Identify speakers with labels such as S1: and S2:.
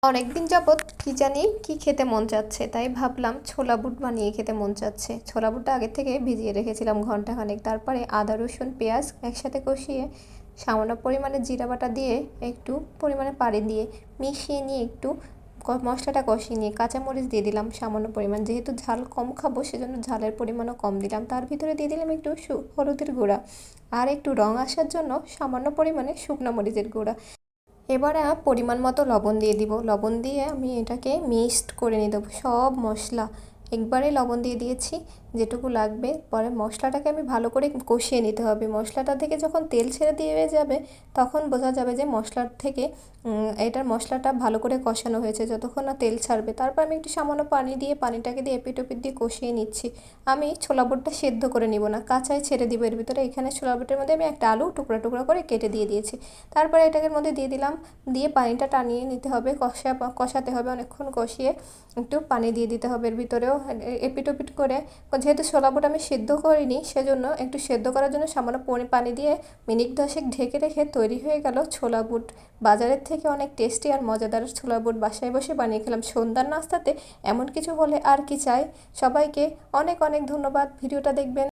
S1: অনেকদিন যাবৎ কি জানি কি খেতে মন চাচ্ছে, তাই ভাবলাম ছোলা বুট বানিয়ে খেতে মন চাচ্ছে। ছোলা বুটটা আগে থেকে ভিজিয়ে রেখেছিলাম ঘন্টাখানেক, তারপরে আদা রসুন পেঁয়াজ একসাথে কষিয়ে সামান্য পরিমাণে জিরা বাটা দিয়ে একটু পরিমাণে পানি দিয়ে মিশিয়ে নিয়ে একটু মশলাটা কষিয়ে নিয়ে কাঁচামরিচ দিয়ে দিলাম সামান্য পরিমাণ, যেহেতু ঝাল কম খাবো সেজন্য ঝালের পরিমাণও কম দিলাম। তার ভিতরে দিয়ে দিলাম একটু হলুদের গুঁড়া আর একটু রং আসার জন্য সামান্য পরিমাণে শুকনো মরিচের গুঁড়া। এবারে পরিমাণ মতো লবণ দিয়ে দিব। লবণ দিয়ে আমি এটাকে মিক্সড করে নিয়ে দেবো সব মশলা। একবারে লবণ দিয়ে দিয়েছি যেটুকু লাগবে। পরে মশলাটাকে আমি ভালো করে কষিয়ে নিতে হবে। মশলাটা থেকে যখন তেল ছেড়ে দিয়ে যাবে তখন বোঝা যাবে যে মশলার থেকে এটার মশলাটা ভালো করে কষানো হয়েছে, যতক্ষণ না তেল ছাড়বে। তারপর আমি একটু সামান্য পানি দিয়ে পানিটাকে দিয়ে এপিট ওপিট দিয়ে কষিয়ে নিচ্ছি। আমি ছোলা বুটটা সেদ্ধ করে নিব না, কাঁচাই ছেড়ে দিব এর ভিতরে। এখানে ছোলা বুটের মধ্যে আমি একটা আলু টুকরা টুকরা করে কেটে দিয়ে দিয়েছি। তারপরে এটাকে মধ্যে দিয়ে দিলাম, দিয়ে পানিটা টানিয়ে নিতে হবে, কষাতে হবে অনেকক্ষণ। কষিয়ে একটু পানি দিয়ে দিতে হবে এর ভিতরেও এপিট ওপিট করে। যেহেতু ছোলা বুট আমি সেদ্ধ করিনি সেজন্য একটু সেদ্ধ করার জন্য সামান্য পানি দিয়ে মিনিট 10 ঢেকে রেখে তৈরি হয়ে গেল ছোলা বুট। বাজারের থেকে অনেক টেস্টি আর মজাদার ছোলা বুট বাসায় বসে বানিয়ে খেলাম সন্ধ্যার নাস্তাতে। এমন কিছু হলে আর কি চাই। সবাইকে অনেক অনেক ধন্যবাদ, ভিডিওটা দেখবেন।